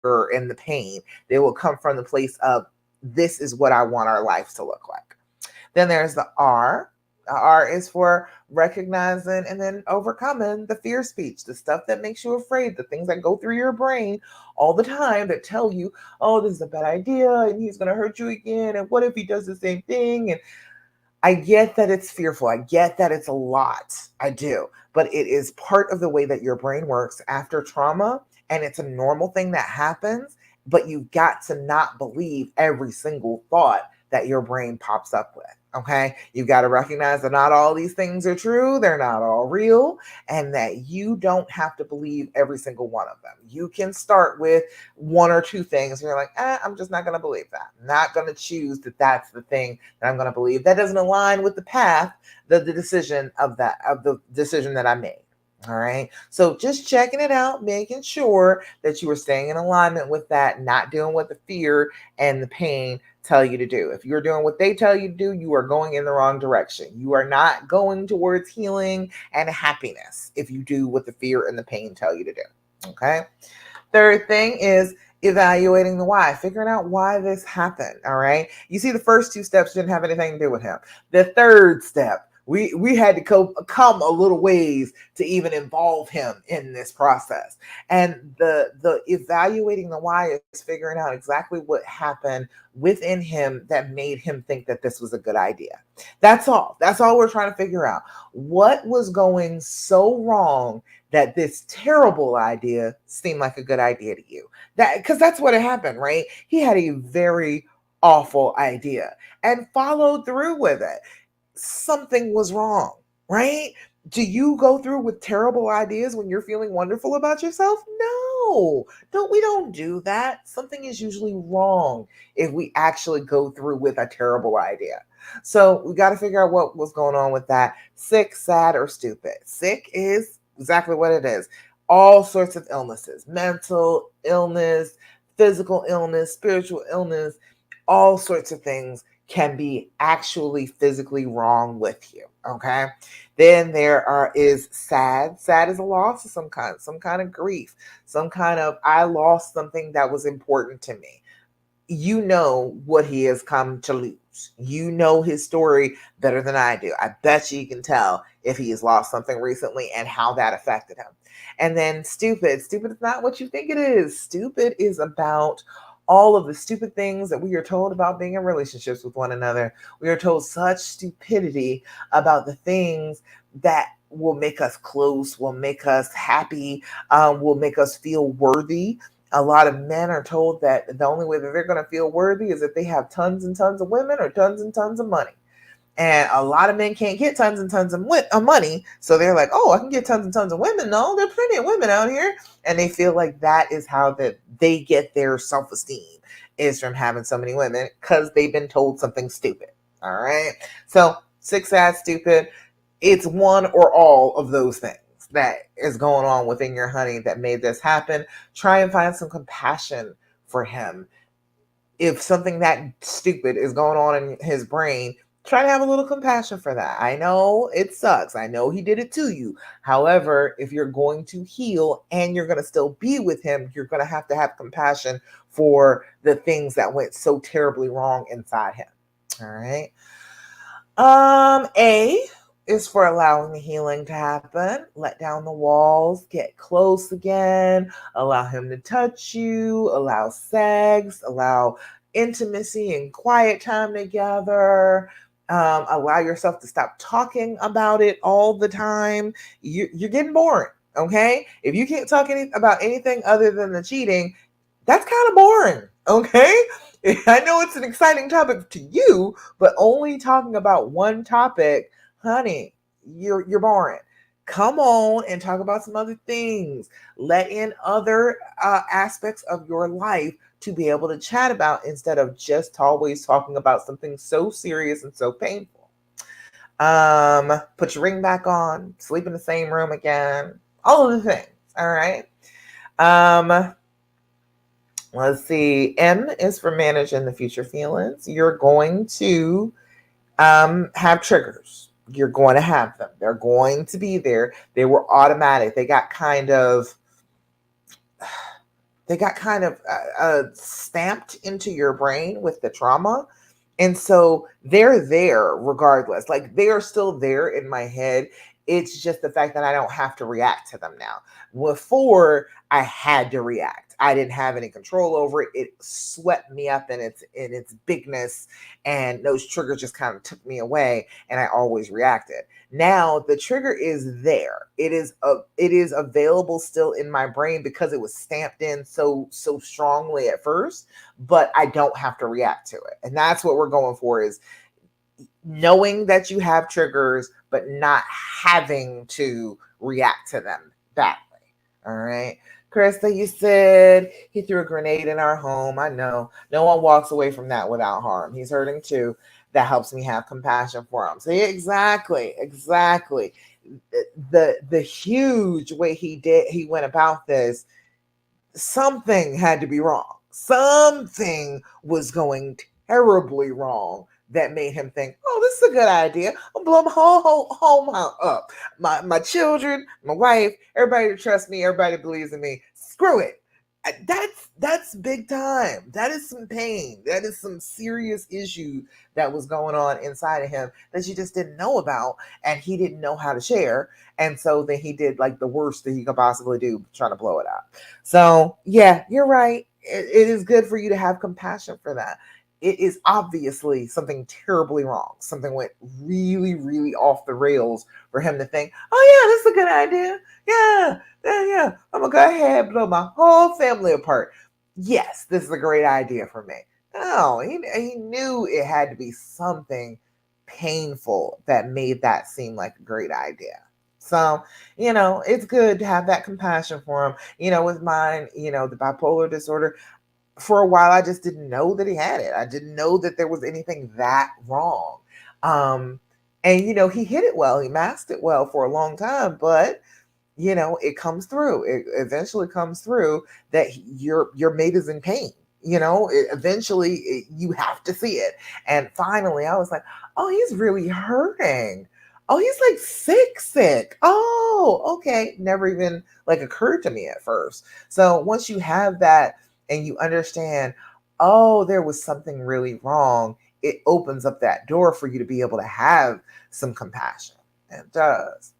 and the pain. They will come from the place of, this is what I want our life to look like. Then there's the R. The R is for recognizing and then overcoming the fear speech, the stuff that makes you afraid, the things that go through your brain all the time that tell you, oh, this is a bad idea and he's going to hurt you again. And what if he does the same thing? And I get that it's fearful. I get that it's a lot. I do. But it is part of the way that your brain works after trauma. And it's a normal thing that happens. But you've got to not believe every single thought that your brain pops up with. Okay. You've got to recognize that not all these things are true. They're not all real. And that you don't have to believe every single one of them. You can start with one or two things. And you're like, I'm just not going to believe that. I'm not going to choose that that's the thing that I'm going to believe. That doesn't align with the path, the decision of the decision that I made. All right. So just checking it out, making sure that you are staying in alignment with that, not doing what the fear and the pain tell you to do. If you're doing what they tell you to do, you are going in the wrong direction. You are not going towards healing and happiness if you do what the fear and the pain tell you to do. Okay. Third thing is evaluating the why, figuring out why this happened. All right. You see, the first two steps didn't have anything to do with him. The third step, we had to come a little ways to even involve him in this process. And the evaluating the why is figuring out exactly what happened within him that made him think that this was a good idea. That's all. That's all we're trying to figure out. What was going so wrong that this terrible idea seemed like a good idea to you? That, because that's what had happened, right? He had a very awful idea and followed through with it. Something was wrong, right? Do you go through with terrible ideas when you're feeling wonderful about yourself? No. We don't do that. Something is usually wrong if we actually go through with a terrible idea. So we got to figure out what was going on with that. Sick, sad, or stupid. Sick is exactly what it is. All sorts of illnesses, mental illness, physical illness, spiritual illness, all sorts of things can be actually physically wrong with you. Okay. Then is sad. Sad is a loss of some kind of grief, some kind of, I lost something that was important to me. You know what he has come to lose. You know his story better than I do. I bet you can tell if he has lost something recently and how that affected him. And then stupid. Stupid is not what you think it is. Stupid is about all of the stupid things that we are told about being in relationships with one another. We are told such stupidity about the things that will make us close, will make us happy, will make us feel worthy. A lot of men are told that the only way that they're going to feel worthy is if they have tons and tons of women or tons and tons of money. And a lot of men can't get tons and tons of money. So they're like, oh, I can get tons and tons of women. No, there are plenty of women out here. And they feel like that is how that they get their self-esteem, is from having so many women, because they've been told something stupid. All right. So sick, sad, stupid. It's one or all of those things that is going on within your honey that made this happen. Try and find some compassion for him. If something that stupid is going on in his brain, try to have a little compassion for that. I know it sucks. I know he did it to you. However, if you're going to heal and you're going to still be with him, you're going to have compassion for the things that went so terribly wrong inside him. All right. A is for allowing the healing to happen. Let down the walls, get close again, allow him to touch you, allow sex, allow intimacy and quiet time together. Allow yourself to stop talking about it all the time. You're getting boring, okay? If you can't talk about anything other than the cheating, that's kind of boring, okay? I know it's an exciting topic to you, but only talking about one topic, honey, you're boring. Come on and talk about some other things. Let in other aspects of your life to be able to chat about, instead of just always talking about something so serious and so painful. Put your ring back on, sleep in the same room again, all of the things. All right. Let's see. M is for managing the future feelings. You're going to have triggers. You're going to have them. They're going to be there. They were automatic. They got kind of stamped into your brain with the trauma. And so they're there regardless. Like, they are still there in my head. It's just the fact that I don't have to react to them now. Before, I had to react. I didn't have any control over it. It swept me up in its bigness, and those triggers just kind of took me away, and I always reacted. Now the trigger is there. It is available still in my brain because it was stamped in so strongly at first, but I don't have to react to it. And that's what we're going for, is knowing that you have triggers, but not having to react to them badly. All right. Krista, you said he threw a grenade in our home. I know. No one walks away from that without harm. He's hurting too. That helps me have compassion for him. See, exactly. The huge way he went about this, something had to be wrong. Something was going terribly wrong that made him think, oh, this is a good idea. I'll blow my whole home up. My children, my wife, everybody to trust me, everybody believes in me. Screw it. That's big time. That is some pain. That is some serious issue that was going on inside of him that you just didn't know about, and he didn't know how to share. And so then he did like the worst that he could possibly do, trying to blow it up. So yeah, you're right. It is good for you to have compassion for that. It is obviously something terribly wrong. Something went really, really off the rails for him to think, oh yeah, this is a good idea. Yeah. I'm gonna go ahead and blow my whole family apart. Yes, this is a great idea for me. No, he knew it had to be something painful that made that seem like a great idea. So, it's good to have that compassion for him. With mine, the bipolar disorder, for a while, I just didn't know that he had it. I didn't know that there was anything that wrong. And, he hid it well. He masked it well for a long time, but it comes through. It eventually comes through that your mate is in pain. You have to see it. And finally, I was like, oh, he's really hurting. Oh, he's like sick. Oh, okay. Never even like occurred to me at first. So once you have that and you understand, oh, there was something really wrong, it opens up that door for you to be able to have some compassion. It does.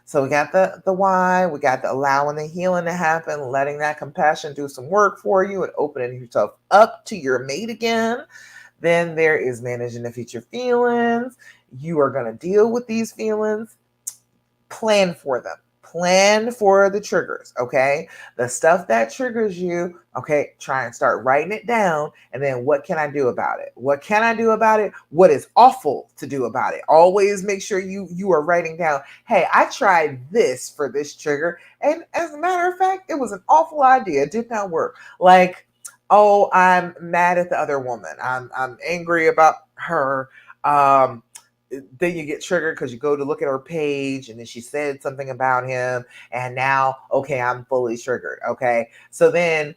So we got the why, we got the allowing the healing to happen, letting that compassion do some work for you and opening yourself up to your mate again. Then there is managing the future feelings. You are going to deal with these feelings, plan for them. Plan for the triggers, okay? The stuff that triggers you, okay, try and start writing it down. And then what can I do about it? What can I do about it? What is awful to do about it? Always make sure you are writing down, hey, I tried this for this trigger. And as a matter of fact, it was an awful idea. It did not work. Like, oh, I'm mad at the other woman. I'm angry about her. Then you get triggered because you go to look at her page and then she said something about him, and now, okay, I'm fully triggered. Okay, so then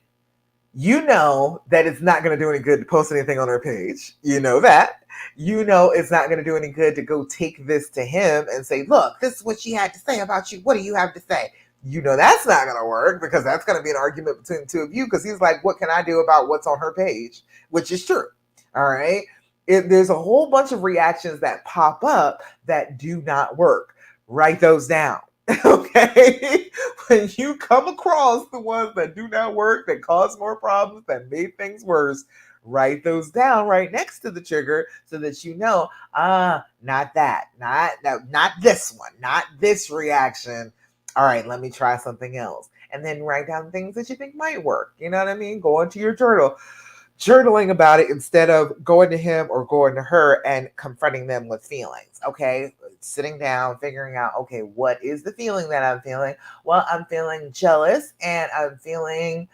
you know that it's not going to do any good to post anything on her page. You know that. You know it's not going to do any good to go take this to him and say, look, this is what she had to say about you. What do you have to say? You know that's not going to work, because that's going to be an argument between the two of you, because he's like, what can I do about what's on her page? Which is true. All right. There's a whole bunch of reactions that pop up that do not work. Write those down. Okay. When you come across the ones that do not work, that cause more problems, that made things worse, write those down right next to the trigger so that you know, not that, not this one, not this reaction. All right, let me try something else. And then write down things that you think might work. You know what I mean? Go into your journal, journaling about it instead of going to him or going to her and confronting them with feelings. Okay, sitting down, figuring out, okay, what is the feeling that I'm feeling? Well, I'm feeling jealous, and I'm feeling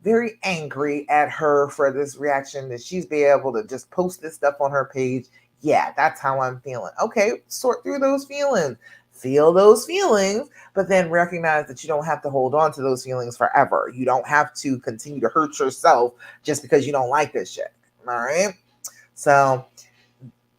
very angry at her for this reaction that she's be able to just post this stuff on her page. Yeah, that's how I'm feeling. Okay, sort through those feelings, feel those feelings, but then recognize that you don't have to hold on to those feelings forever. You don't have to continue to hurt yourself just because you don't like this shit. All right. So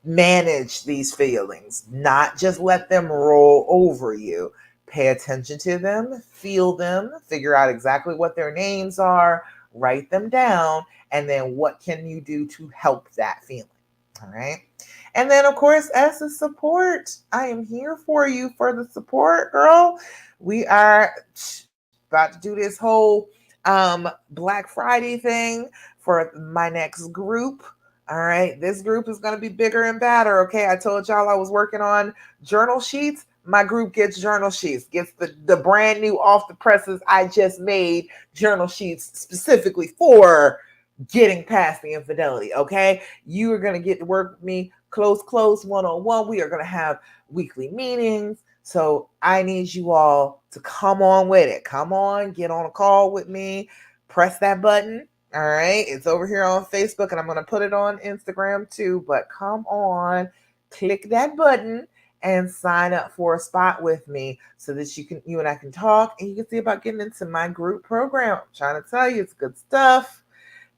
manage these feelings, not just let them roll over you. Pay attention to them, feel them, figure out exactly what their names are, write them down, and then what can you do to help that feeling? All right. And then, of course, as a support, I am here for you for the support, girl. We are about to do this whole Black Friday thing for my next group. All right, this group is going to be bigger and badder. Okay, I told y'all I was working on journal sheets. My group gets journal sheets, gets the brand new off the presses I just made journal sheets specifically for getting past the infidelity. Okay, you are going to get to work with me close, one-on-one. We are going to have weekly meetings. So I need you all to come on with it. Come on, get on a call with me, press that button. All right, it's over here on Facebook, and I'm going to put it on Instagram too. But come on, click that button and sign up for a spot with me so that you and I can talk, and you can see about getting into my group program. I'm trying to tell you, it's good stuff.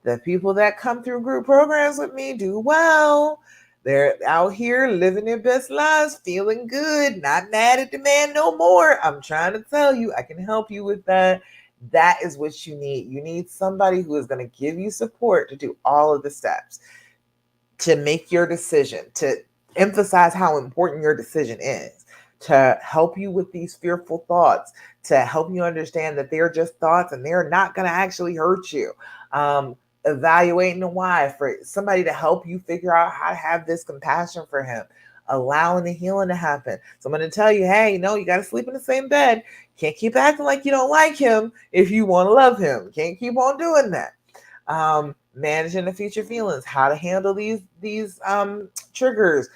The people that come through group programs with me do well. They're out here living their best lives, feeling good, not mad at the man no more. I'm trying to tell you, I can help you with that. That is what you need. You need somebody who is going to give you support to do all of the steps, to make your decision, to emphasize how important your decision is, to help you with these fearful thoughts, to help you understand that they're just thoughts and they're not going to actually hurt you. Evaluating the why, for somebody to help you figure out how to have this compassion for him, allowing the healing to happen. So I'm going to tell you, hey, no, you got to sleep in the same bed. Can't keep acting like you don't like him if you want to love him. Can't keep on doing that. Managing the future feelings, how to handle these triggers.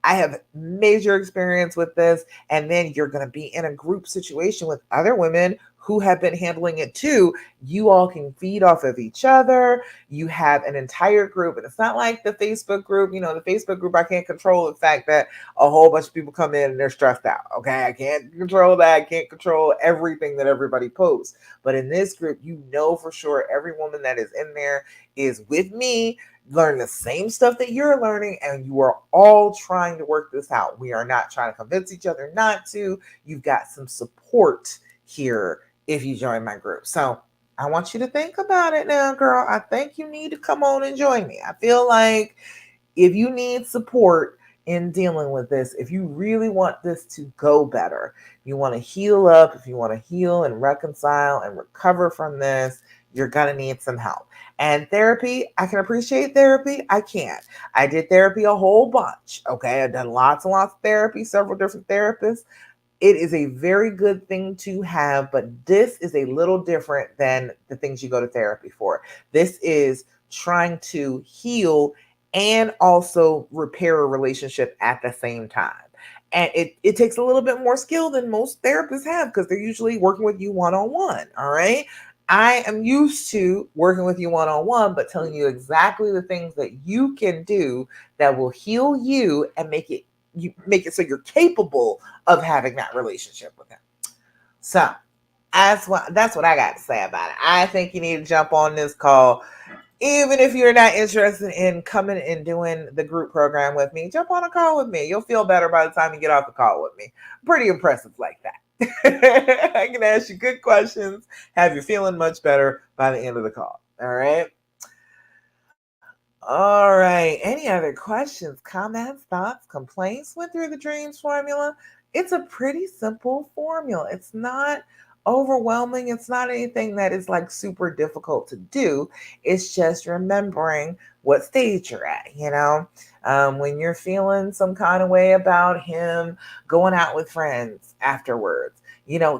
I have major experience with this. And then you're going to be in a group situation with other women who have been handling it too. You all can feed off of each other. You have an entire group. And it's not like the Facebook group. You know, the Facebook group, I can't control the fact that a whole bunch of people come in and they're stressed out. Okay. I can't control that. I can't control everything that everybody posts. But in this group, you know for sure every woman that is in there is with me, learn the same stuff that you're learning, and you are all trying to work this out. We are not trying to convince each other not to. You've got some support here if you join my group. So I want you to think about it now, girl. I think you need to come on and join me. I feel like if you need support in dealing with this, if you really want this to go better, you want to heal up, if you want to heal and reconcile and recover from this, you're going to need some help. And therapy, I can appreciate therapy. I can't. I did therapy a whole bunch. Okay. I've done lots and lots of therapy, several different therapists. It is a very good thing to have, but this is a little different than the things you go to therapy for. This is trying to heal and also repair a relationship at the same time. And it takes a little bit more skill than most therapists have because they're usually working with you one on one. All right. I am used to working with you one on one, but telling you exactly the things that you can do that will heal you and make it so you're capable of having that relationship with him. So that's what I got to say about it. I think you need to jump on this call. Even if you're not interested in coming and doing the group program with me, jump on a call with me. You'll feel better by the time you get off the call with me. Pretty impressive like that. I can ask you good questions, have you feeling much better by the end of the call. All right. All right. Any other questions, comments, thoughts, complaints? Went through the dreams formula. It's a pretty simple formula. It's not overwhelming. It's not anything that is like super difficult to do. It's just remembering what stage you're at, when you're feeling some kind of way about him going out with friends afterwards.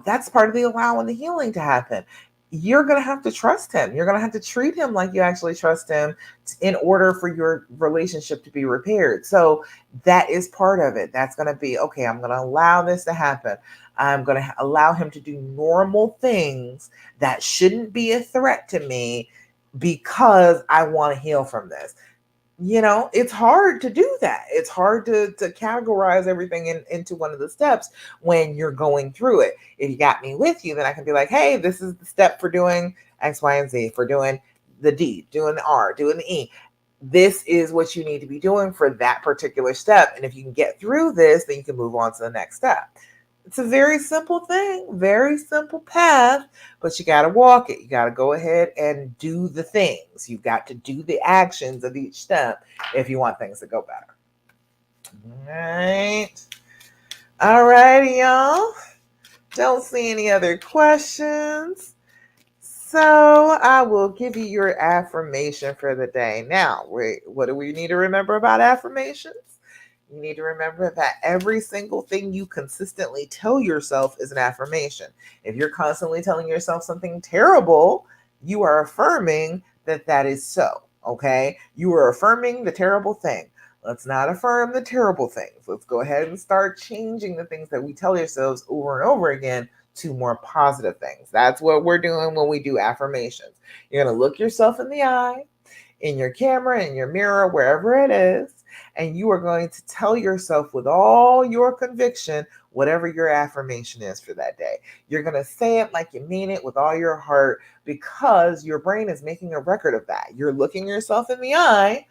That's part of the allowing the healing to happen. You're going to have to trust him. You're going to have to treat him like you actually trust him in order for your relationship to be repaired. So that is part of it. That's going to be, okay, I'm going to allow this to happen. I'm going to allow him to do normal things that shouldn't be a threat to me because I want to heal from this. It's hard to do that. It's hard to categorize everything into one of the steps when you're going through it. If you got me with you, then I can be like, hey, this is the step for doing X, Y, and Z, for doing the D, doing the R, doing the E. This is what you need to be doing for that particular step. And if you can get through this, then you can move on to the next step. It's a very simple thing, very simple path, but you got to walk it. You got to go ahead and do the things. You've got to do the actions of each step if you want things to go better. All right. All righty, y'all. Don't see any other questions. So I will give you your affirmation for the day. Now, what do we need to remember about affirmations? You need to remember that every single thing you consistently tell yourself is an affirmation. If you're constantly telling yourself something terrible, you are affirming that that is so, okay? You are affirming the terrible thing. Let's not affirm the terrible things. Let's go ahead and start changing the things that we tell ourselves over and over again to more positive things. That's what we're doing when we do affirmations. You're going to look yourself in the eye, in your camera, in your mirror, wherever it is, and you are going to tell yourself with all your conviction whatever your affirmation is for that day. You're going to say it like you mean it with all your heart because your brain is making a record of that. You're looking yourself in the eye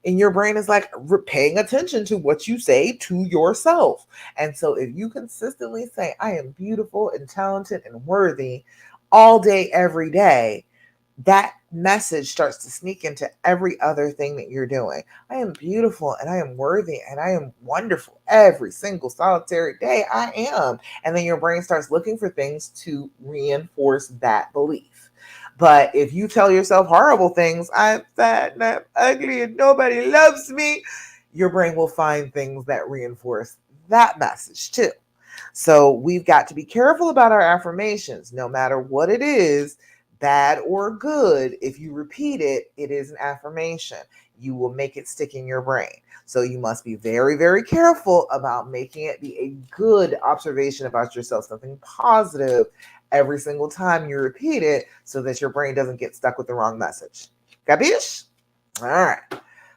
and your brain is like paying attention to what you say to yourself. And so if you consistently say, I am beautiful and talented and worthy all day, every day, that message starts to sneak into every other thing that you're doing. I am beautiful and I am worthy and I am wonderful every single solitary day. I am. And then your brain starts looking for things to reinforce that belief. But if you tell yourself horrible things, I'm fat and I'm ugly and nobody loves me, your brain will find things that reinforce that message too. So we've got to be careful about our affirmations, no matter what it is, bad or good. If you repeat it, it is an affirmation. You will make it stick in your brain. So you must be very, very careful about making it be a good observation about yourself, something positive every single time you repeat it so that your brain doesn't get stuck with the wrong message. Capiche? All right.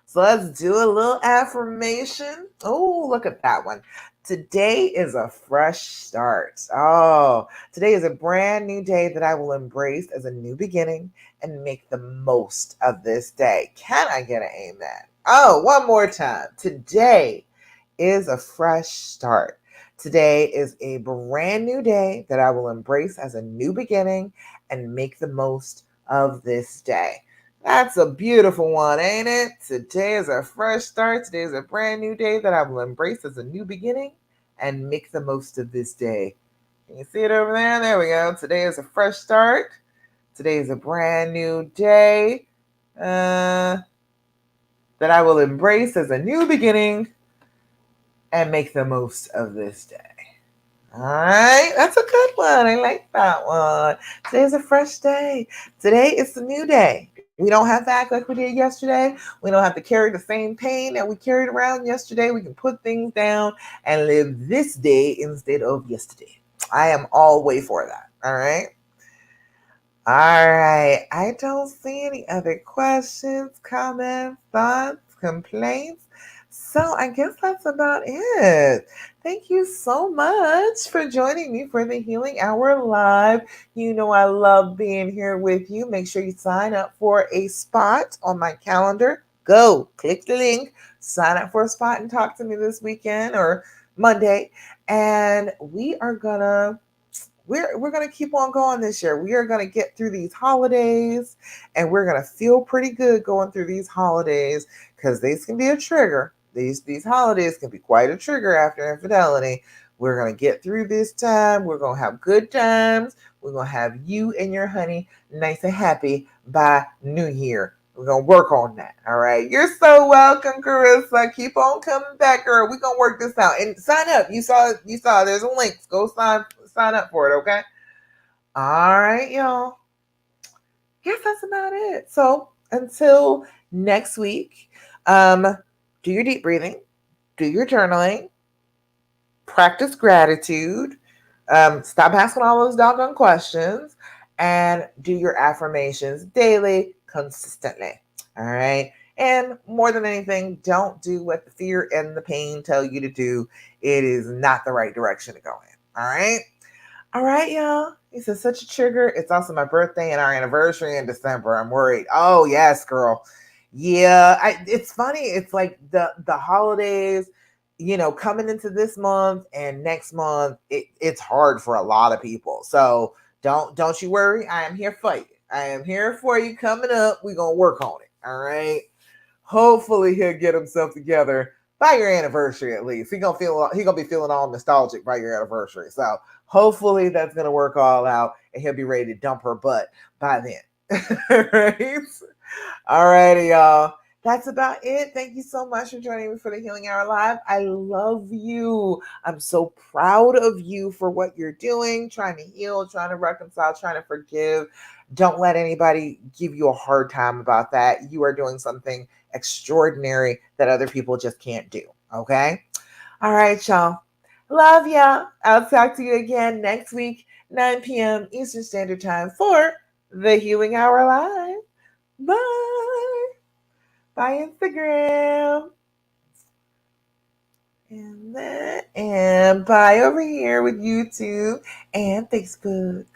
So let's do a little affirmation. Oh, look at that one. Today is a fresh start. Oh, today is a brand new day that I will embrace as a new beginning and make the most of this day. Can I get an amen? Oh, one more time. Today is a fresh start. Today is a brand new day that I will embrace as a new beginning and make the most of this day. That's a beautiful one, ain't it? Today is a fresh start. Today is a brand new day that I will embrace as a new beginning and make the most of this day. Can you see it over there? There we go. Today is a fresh start. Today is a brand new day that I will embrace as a new beginning and make the most of this day. All right, that's a good one. I like that one. Today's a fresh day. Today is a new day. We don't have to act like we did yesterday. We don't have to carry the same pain that we carried around yesterday. We can put things down and live this day instead of yesterday. I am all way for that. All right. All right. I don't see any other questions, comments, thoughts, complaints. So I guess that's about it. Thank you so much for joining me for the Healing Hour Live. You know I love being here with you. Make sure you sign up for a spot on my calendar. Go, click the link, sign up for a spot and talk to me this weekend or Monday. And we're going to keep on going this year. We are going to get through these holidays and we're going to feel pretty good going through these holidays because these can be a trigger. These holidays can be quite a trigger after infidelity. We're going to get through this time. We're going to have good times. We're going to have you and your honey nice and happy by New Year. We're going to work on that. All right. You're so welcome, Carissa. Keep on coming back, girl. We're going to work this out. And sign up. You saw there's a link. Go sign up for it, okay? All right, y'all. Guess that's about it. So until next week, do your deep breathing, do your journaling, practice gratitude, stop asking all those doggone questions, and do your affirmations daily, consistently. All right. And more than anything, don't do what the fear and the pain tell you to do. It is not the right direction to go in. All right. All right, y'all. This is such a trigger. It's also my birthday and our anniversary in December. I'm worried. Oh yes, girl. Yeah, it's funny. It's like the holidays, coming into this month and next month. It's hard for a lot of people. So don't you worry. I am here for you. I am here for you. Coming up, we're gonna work on it. All right. Hopefully he'll get himself together by your anniversary at least. He gonna be feeling all nostalgic by your anniversary. So hopefully that's gonna work all out and he'll be ready to dump her butt by then. Right? All righty, y'all. That's about it. Thank you so much for joining me for the Healing Hour Live. I love you. I'm so proud of you for what you're doing, trying to heal, trying to reconcile, trying to forgive. Don't let anybody give you a hard time about that. You are doing something extraordinary that other people just can't do. Okay? All right, y'all. Love y'all. I'll talk to you again next week, 9 p.m. Eastern Standard Time for the Healing Hour Live. Bye. Bye, Instagram. And bye over here with YouTube and Facebook.